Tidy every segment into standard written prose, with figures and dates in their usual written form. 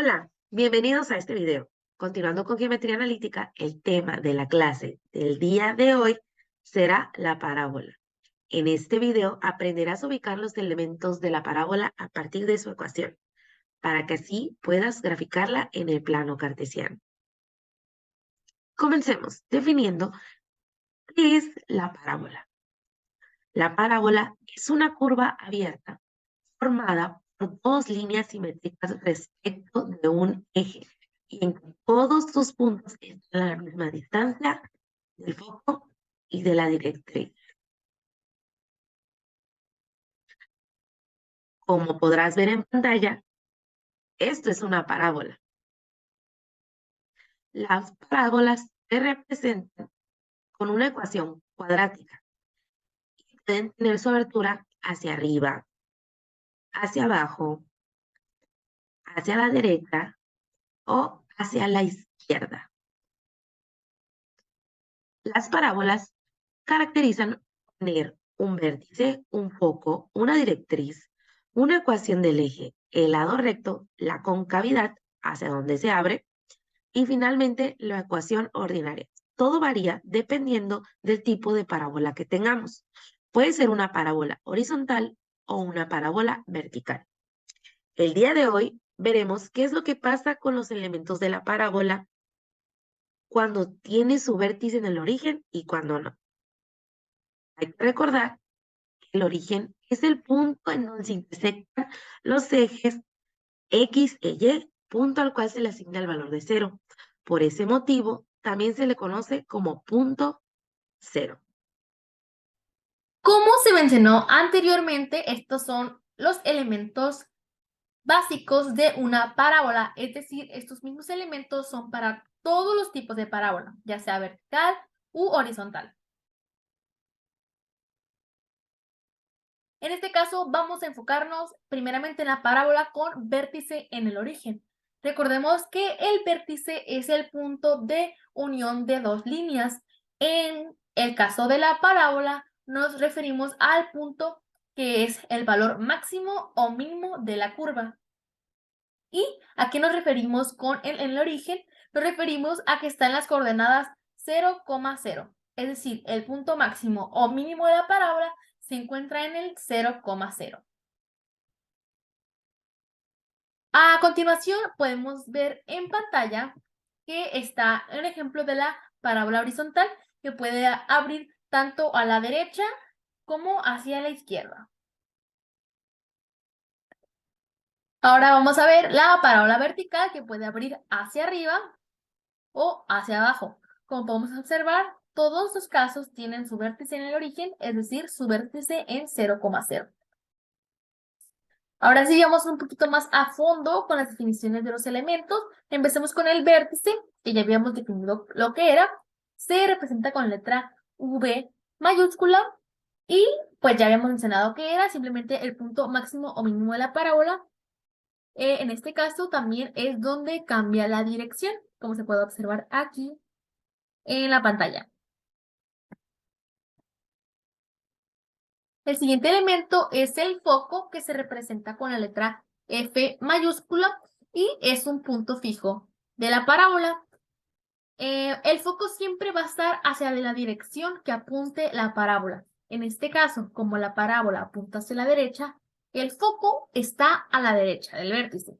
Hola, bienvenidos a este video. Continuando con geometría analítica, el tema de la clase del día de hoy será la parábola. En este video aprenderás a ubicar los elementos de la parábola a partir de su ecuación, para que así puedas graficarla en el plano cartesiano. Comencemos definiendo qué es la parábola. La parábola es una curva abierta formada por dos líneas simétricas respecto de un eje y en que todos sus puntos están a la misma distancia del foco y de la directriz. Como podrás ver en pantalla, esto es una parábola. Las parábolas se representan con una ecuación cuadrática y pueden tener su abertura hacia arriba, hacia abajo, hacia la derecha o hacia la izquierda. Las parábolas caracterizan tener un vértice, un foco, una directriz, una ecuación del eje, el lado recto, la concavidad hacia donde se abre y finalmente la ecuación ordinaria. Todo varía dependiendo del tipo de parábola que tengamos. Puede ser una parábola horizontal o una parábola vertical. El día de hoy veremos qué es lo que pasa con los elementos de la parábola cuando tiene su vértice en el origen y cuando no. Hay que recordar que el origen es el punto en donde se intersectan los ejes X e Y, punto al cual se le asigna el valor de 0. Por ese motivo, también se le conoce como punto 0. Como se mencionó anteriormente, estos son los elementos básicos de una parábola, es decir, estos mismos elementos son para todos los tipos de parábola, ya sea vertical u horizontal. En este caso, vamos a enfocarnos primeramente en la parábola con vértice en el origen. Recordemos que el vértice es el punto de unión de dos líneas. En el caso de la parábola, nos referimos al punto que es el valor máximo o mínimo de la curva. ¿Y a qué nos referimos con en el origen? Nos referimos a que está en las coordenadas 0,0. Es decir, el punto máximo o mínimo de la parábola se encuentra en el 0,0. A continuación, podemos ver en pantalla que está un ejemplo de la parábola horizontal que puede abrir tanto a la derecha como hacia la izquierda. Ahora vamos a ver la parábola vertical que puede abrir hacia arriba o hacia abajo. Como podemos observar, todos los casos tienen su vértice en el origen, es decir, su vértice en 0,0. Ahora sí vamos un poquito más a fondo con las definiciones de los elementos. Empecemos con el vértice, que ya habíamos definido lo que era. Se representa con letra V mayúscula y pues ya habíamos mencionado que era simplemente el punto máximo o mínimo de la parábola. En este caso también es donde cambia la dirección, como se puede observar aquí en la pantalla. El siguiente elemento es el foco, que se representa con la letra F mayúscula y es un punto fijo de la parábola. El foco siempre va a estar hacia la dirección que apunte la parábola. En este caso, como la parábola apunta hacia la derecha, el foco está a la derecha del vértice.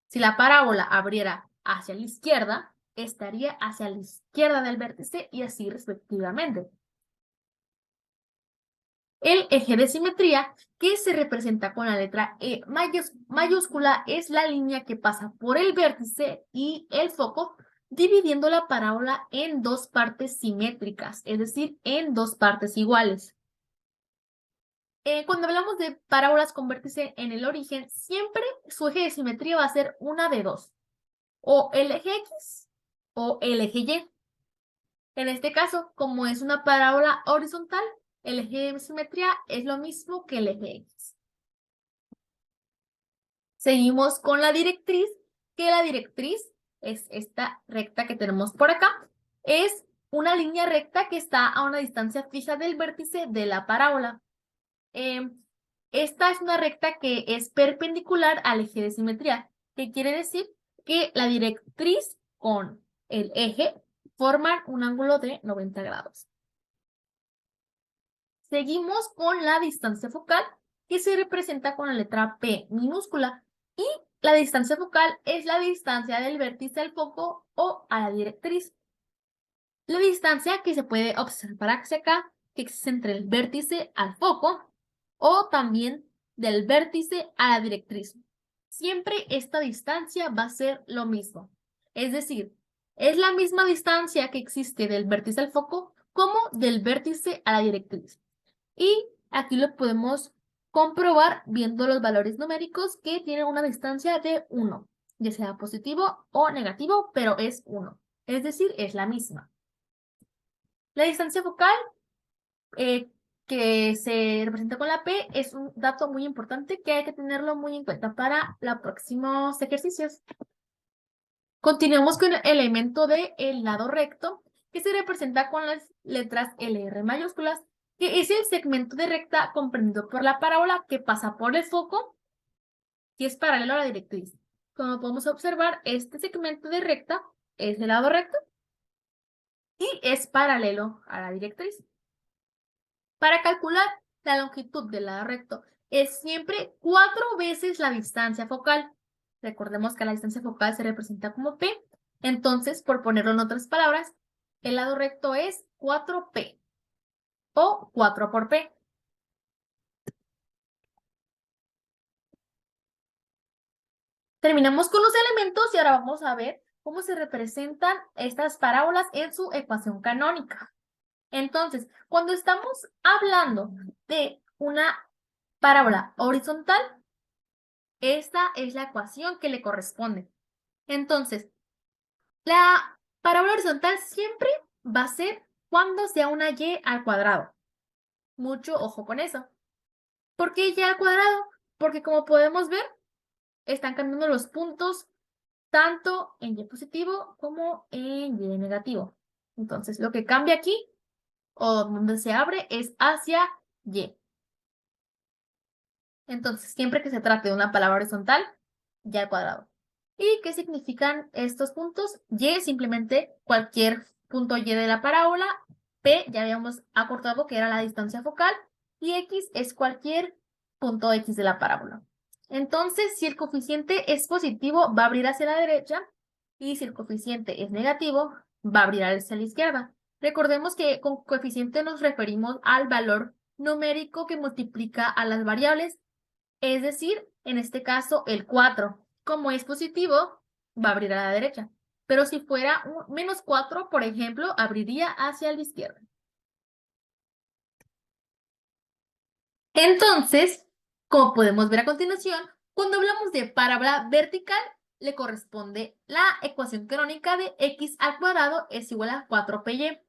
Si la parábola abriera hacia la izquierda, estaría hacia la izquierda del vértice y así respectivamente. El eje de simetría, que se representa con la letra E mayúscula, es la línea que pasa por el vértice y el foco, dividiendo la parábola en dos partes simétricas, es decir, en dos partes iguales. Cuando hablamos de parábolas con vértice en el origen, siempre su eje de simetría va a ser una de dos, o el eje X o el eje Y. En este caso, como es una parábola horizontal, el eje de simetría es lo mismo que el eje X. Seguimos con la directriz, que la directriz es esta recta que tenemos por acá. Es una línea recta que está a una distancia fija del vértice de la parábola. Esta es una recta que es perpendicular al eje de simetría. ¿Qué quiere decir? que la directriz con el eje forman un ángulo de 90 grados. Seguimos con la distancia focal, que se representa con la letra P minúscula. Y la distancia focal es la distancia del vértice al foco o a la directriz. La distancia que se puede observar hacia acá, que existe entre el vértice al foco o también del vértice a la directriz. Siempre esta distancia va a ser lo mismo. Es decir, es la misma distancia que existe del vértice al foco como del vértice a la directriz. Y aquí lo podemos comprobar viendo los valores numéricos que tienen una distancia de 1, ya sea positivo o negativo, pero es 1. Es decir, es la misma. La distancia focal que se representa con la P es un dato muy importante que hay que tenerlo muy en cuenta para los próximos ejercicios. Continuamos con el elemento del lado recto, que se representa con las letras LR mayúsculas, que es el segmento de recta comprendido por la parábola que pasa por el foco y es paralelo a la directriz. Como podemos observar, este segmento de recta es del lado recto y es paralelo a la directriz. Para calcular la longitud del lado recto es siempre 4 veces la distancia focal. Recordemos que la distancia focal se representa como P. Entonces, por ponerlo en otras palabras, el lado recto es 4P o 4 por P. Terminamos con los elementos y ahora vamos a ver cómo se representan estas parábolas en su ecuación canónica. Entonces, cuando estamos hablando de una parábola horizontal, esta es la ecuación que le corresponde. Entonces, la parábola horizontal siempre va a ser cuando sea una y al cuadrado. Mucho ojo con eso. ¿Por qué y al cuadrado? Porque como podemos ver, están cambiando los puntos tanto en y positivo como en y negativo. Entonces, lo que cambia aquí o donde se abre es hacia y. Entonces, siempre que se trate de una palabra horizontal, y al cuadrado. ¿Y qué significan estos puntos? Y es simplemente cualquier punto y de la parábola. P ya habíamos acortado que era la distancia focal. Y X es cualquier punto X de la parábola. Entonces, si el coeficiente es positivo, va a abrir hacia la derecha. Y si el coeficiente es negativo, va a abrir hacia la izquierda. Recordemos que con coeficiente nos referimos al valor numérico que multiplica a las variables. Es decir, en este caso, el 4. Como es positivo, va a abrir a la derecha. Pero si fuera un menos 4, por ejemplo, abriría hacia la izquierda. Entonces, como podemos ver a continuación, cuando hablamos de parábola vertical, le corresponde la ecuación canónica de x al cuadrado es igual a 4py.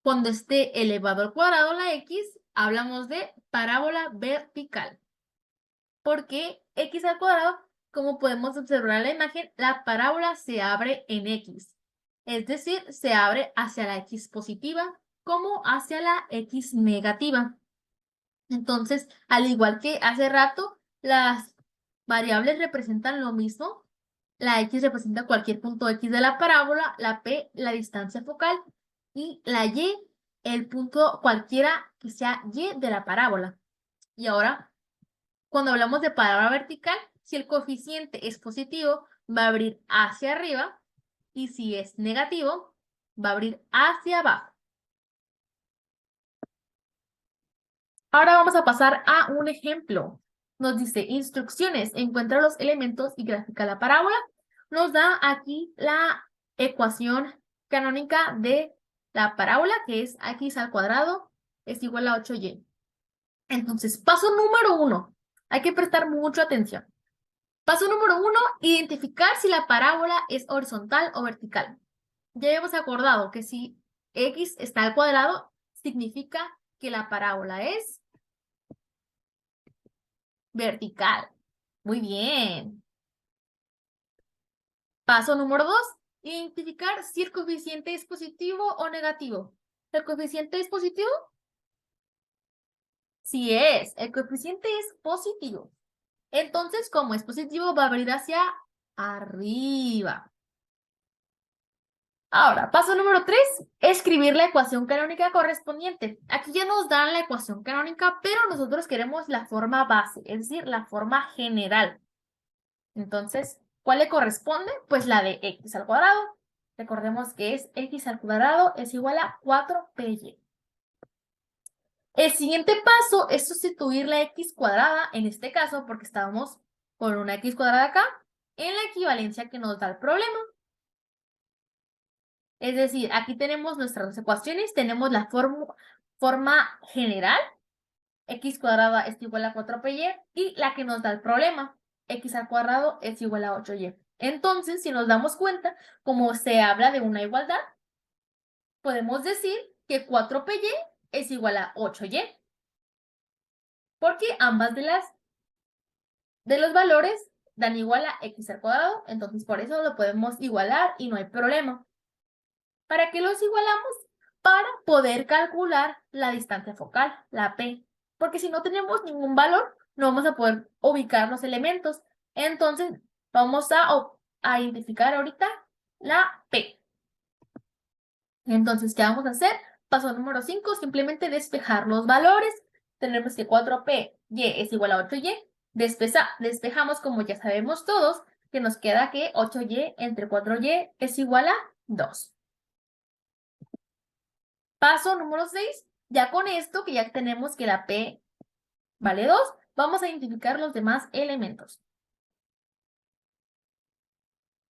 Cuando esté elevado al cuadrado la x, hablamos de parábola vertical. Porque x al cuadrado, como podemos observar en la imagen, la parábola se abre en x. Es decir, se abre hacia la x positiva como hacia la x negativa. Entonces, al igual que hace rato, las variables representan lo mismo. La x representa cualquier punto x de la parábola, la p, la distancia focal, y la y, el punto cualquiera que sea y de la parábola. Y ahora, cuando hablamos de parábola vertical, si el coeficiente es positivo, va a abrir hacia arriba, y si es negativo, va a abrir hacia abajo. Ahora vamos a pasar a un ejemplo. Nos dice instrucciones, encuentra los elementos y grafica la parábola. Nos da aquí la ecuación canónica de la parábola, que es x al cuadrado es igual a 8y. Entonces, paso número 1. Hay que prestar mucha atención. Paso número 1, identificar si la parábola es horizontal o vertical. Ya hemos acordado que si x está al cuadrado, significa que la parábola es vertical. Muy bien. Paso número 2, identificar si el coeficiente es positivo o negativo. ¿El coeficiente es positivo? Sí es, el coeficiente es positivo. Entonces, como es positivo, va a abrir hacia arriba. Ahora, paso número 3, escribir la ecuación canónica correspondiente. Aquí ya nos dan la ecuación canónica, pero nosotros queremos la forma base, es decir, la forma general. Entonces, ¿cuál le corresponde? Pues la de x al cuadrado. Recordemos que es x al cuadrado es igual a 4py. El siguiente paso es sustituir la x cuadrada, en este caso, porque estábamos con una x cuadrada acá, en la equivalencia que nos da el problema. Es decir, aquí tenemos nuestras dos ecuaciones, tenemos la forma general, x cuadrada es igual a 4py, y la que nos da el problema, x al cuadrado es igual a 8y. Entonces, si nos damos cuenta, como se habla de una igualdad, podemos decir que 4py es igual a 8y, porque ambas de los valores dan igual a x al cuadrado, entonces por eso lo podemos igualar y no hay problema. ¿Para qué los igualamos? Para poder calcular la distancia focal, la P. Porque si no tenemos ningún valor, no vamos a poder ubicar los elementos. Entonces, vamos a identificar ahorita la P. Entonces, ¿qué vamos a hacer? Paso número 5, simplemente despejar los valores. Tenemos que 4py es igual a 8y. Despejamos, como ya sabemos todos, que nos queda que 8y entre 4y es igual a 2. Paso número 6, ya con esto que ya tenemos que la P vale 2, vamos a identificar los demás elementos.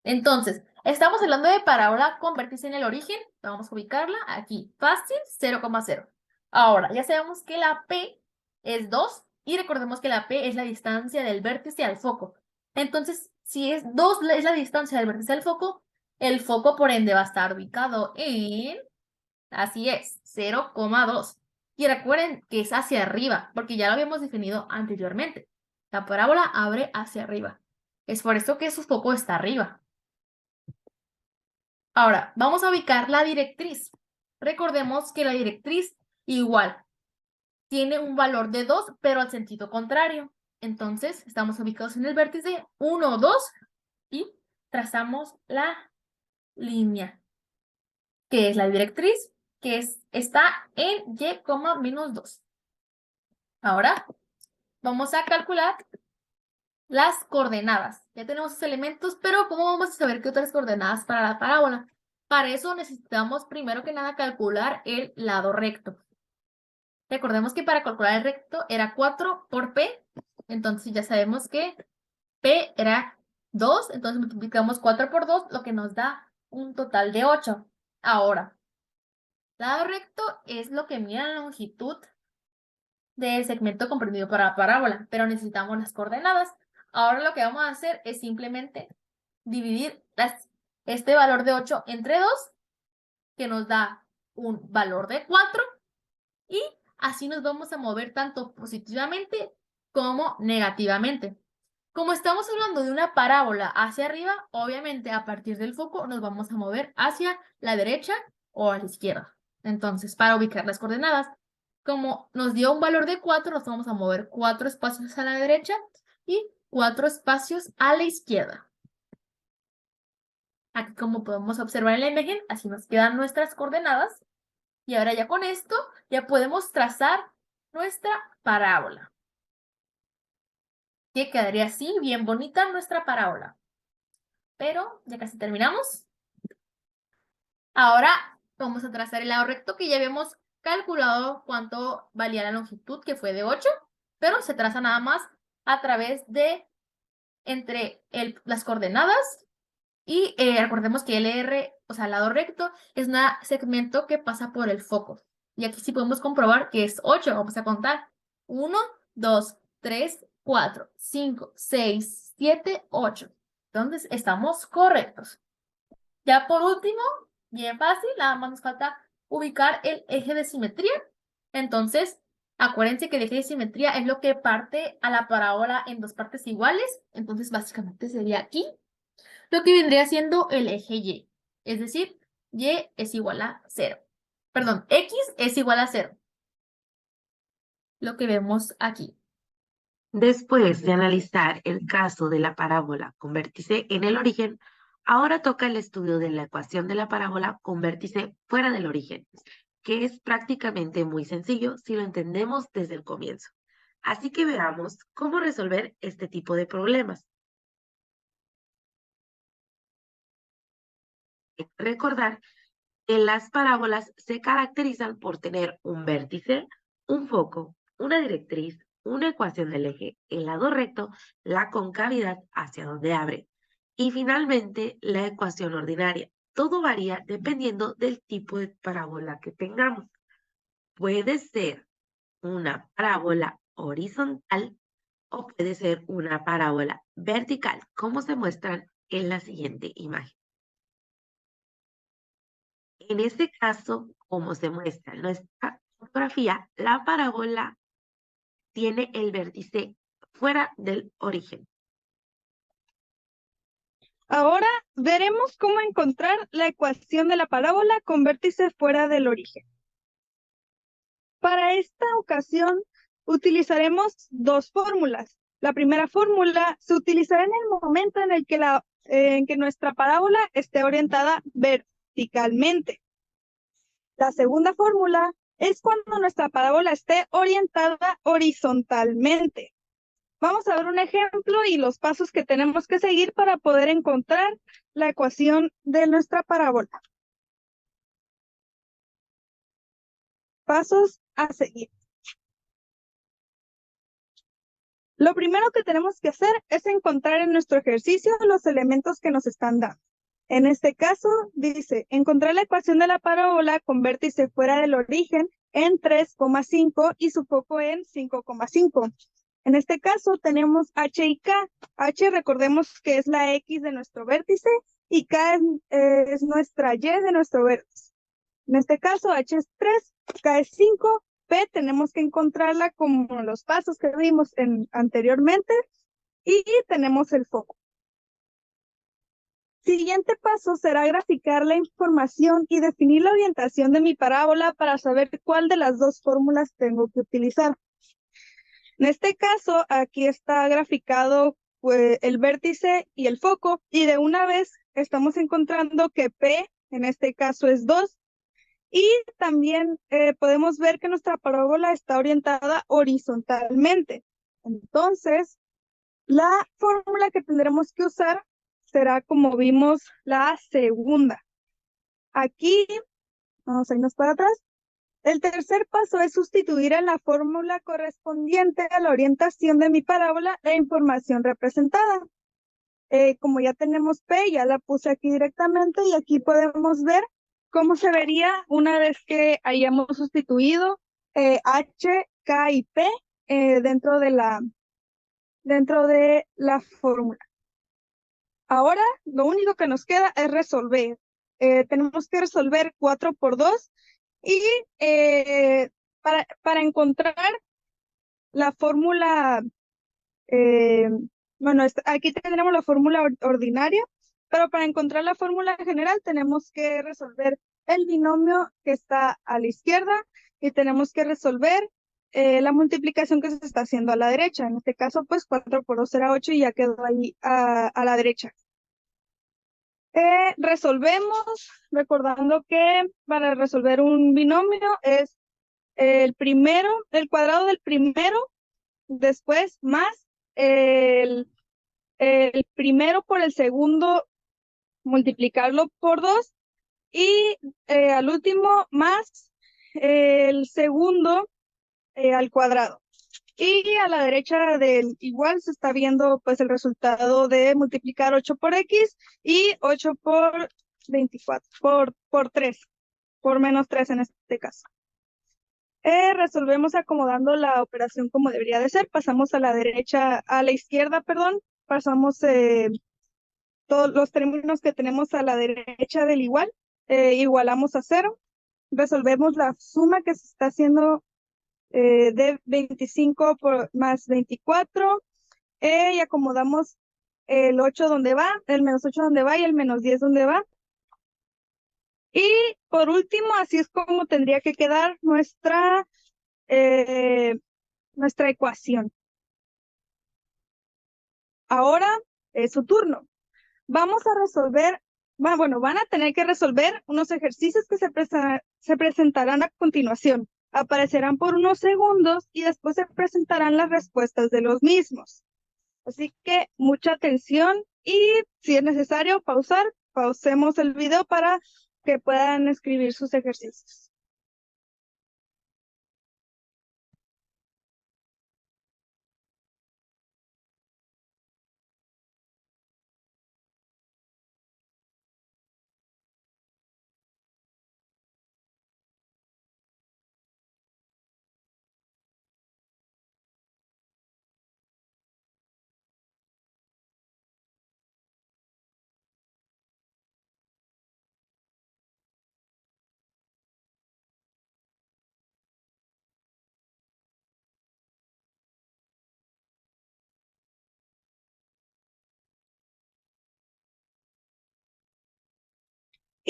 Entonces, estamos hablando de parábola con vértice en el origen, vamos a ubicarla aquí, fácil, 0,0. Ahora, ya sabemos que la P es 2 y recordemos que la P es la distancia del vértice al foco. Entonces, si es 2 es la distancia del vértice al foco, el foco por ende va a estar ubicado en... Así es, 0,2. Y recuerden que es hacia arriba, porque ya lo habíamos definido anteriormente. La parábola abre hacia arriba. Es por eso que su foco está arriba. Ahora, vamos a ubicar la directriz. Recordemos que la directriz igual tiene un valor de 2, pero al sentido contrario. Entonces, estamos ubicados en el vértice 1, 2 y trazamos la línea, que es la directriz, que está en y, menos 2. Ahora vamos a calcular las coordenadas. Ya tenemos los elementos, pero ¿cómo vamos a saber qué otras coordenadas para la parábola? Para eso necesitamos primero que nada calcular el lado recto. Recordemos que para calcular el recto era 4 por P, entonces ya sabemos que P era 2, entonces multiplicamos 4 por 2, lo que nos da un total de 8. Ahora, lado recto es lo que mide la longitud del segmento comprendido por la parábola, pero necesitamos las coordenadas. Ahora lo que vamos a hacer es simplemente dividir este valor de 8 entre 2, que nos da un valor de 4, y así nos vamos a mover tanto positivamente como negativamente. Como estamos hablando de una parábola hacia arriba, obviamente a partir del foco nos vamos a mover hacia la derecha o a la izquierda. Entonces, para ubicar las coordenadas, como nos dio un valor de 4, nos vamos a mover 4 espacios a la derecha y 4 espacios a la izquierda. Aquí, como podemos observar en la imagen, así nos quedan nuestras coordenadas. Y ahora ya con esto, ya podemos trazar nuestra parábola, que quedaría así, bien bonita nuestra parábola. Pero ya casi terminamos. Ahora vamos a trazar el lado recto, que ya habíamos calculado cuánto valía la longitud, que fue de 8, pero se traza nada más a través de entre las coordenadas y recordemos que LR, o sea, lado recto, es un segmento que pasa por el foco. Y aquí sí podemos comprobar que es 8. Vamos a contar. 1, 2, 3, 4, 5, 6, 7, 8. Entonces, estamos correctos. Ya por último, bien fácil, nada más nos falta ubicar el eje de simetría. Entonces, acuérdense que el eje de simetría es lo que parte a la parábola en dos partes iguales. Entonces, básicamente sería aquí, lo que vendría siendo el eje Y. Es decir, Y es igual a 0. Perdón, X es igual a 0. Lo que vemos aquí. Después de analizar el caso de la parábola con vértice en el origen, ahora toca el estudio de la ecuación de la parábola con vértice fuera del origen, que es prácticamente muy sencillo si lo entendemos desde el comienzo. Así que veamos cómo resolver este tipo de problemas. Hay que recordar que las parábolas se caracterizan por tener un vértice, un foco, una directriz, una ecuación del eje, el lado recto, la concavidad hacia donde abre y finalmente la ecuación ordinaria. Todo varía dependiendo del tipo de parábola que tengamos. Puede ser una parábola horizontal o puede ser una parábola vertical, como se muestran en la siguiente imagen. En este caso, como se muestra en nuestra fotografía, la parábola tiene el vértice fuera del origen. Ahora veremos cómo encontrar la ecuación de la parábola con vértice fuera del origen. Para esta ocasión utilizaremos dos fórmulas. La primera fórmula se utilizará en el momento en el que, en que nuestra parábola esté orientada verticalmente. La segunda fórmula es cuando nuestra parábola esté orientada horizontalmente. Vamos a ver un ejemplo y los pasos que tenemos que seguir para poder encontrar la ecuación de nuestra parábola. Pasos a seguir. Lo primero que tenemos que hacer es encontrar en nuestro ejercicio los elementos que nos están dando. En este caso, dice, encontrar la ecuación de la parábola con vértice fuera del origen en 3,5 y su foco en 5,5. En este caso tenemos H y K. H recordemos que es la X de nuestro vértice y K es nuestra Y de nuestro vértice. En este caso H es 3, K es 5, P tenemos que encontrarla como los pasos que vimos anteriormente y tenemos el foco. Siguiente paso será graficar la información y definir la orientación de mi parábola para saber cuál de las dos fórmulas tengo que utilizar. En este caso, aquí está graficado pues, el vértice y el foco, y de una vez estamos encontrando que P, en este caso, es 2, y también podemos ver que nuestra parábola está orientada horizontalmente. Entonces, la fórmula que tendremos que usar será, como vimos, la segunda. Aquí, vamos a irnos para atrás. El tercer paso es sustituir en la fórmula correspondiente a la orientación de mi parábola la información representada. Como ya tenemos P, ya la puse aquí directamente y aquí podemos ver cómo se vería una vez que hayamos sustituido H, K y P dentro de la fórmula. Ahora lo único que nos queda es resolver. Tenemos que resolver 4 por 2 y para encontrar la fórmula, bueno, aquí tendremos la fórmula ordinaria, pero para encontrar la fórmula general tenemos que resolver el binomio que está a la izquierda y tenemos que resolver la multiplicación que se está haciendo a la derecha. En este caso, pues 4 por 2 será 8 y ya quedó ahí a la derecha. Resolvemos, recordando que para resolver un binomio es el cuadrado del primero, después más el primero por el segundo, multiplicarlo por 2 y al último más el segundo al cuadrado. Y a la derecha del igual se está viendo pues el resultado de multiplicar 8 por X y 8 por 24, por 3, por menos 3 en este caso. Resolvemos acomodando la operación como debería de ser. Pasamos a la izquierda, perdón. Pasamos todos los términos que tenemos a la derecha del igual. Igualamos a 0. Resolvemos la suma que se está haciendo de 25 más 24 y acomodamos el 8 donde va, el menos 8 donde va y el menos 10 donde va. Y por último, así es como tendría que quedar nuestra ecuación. ahora es su turno. Vamos a resolver, van a tener que resolver unos ejercicios que se presentarán a continuación. Aparecerán por unos segundos y después se presentarán las respuestas de los mismos. Así que mucha atención y si es necesario pausemos el video para que puedan escribir sus ejercicios.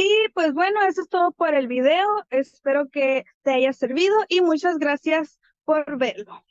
Y pues bueno, eso es todo por el video. Espero que te haya servido y muchas gracias por verlo.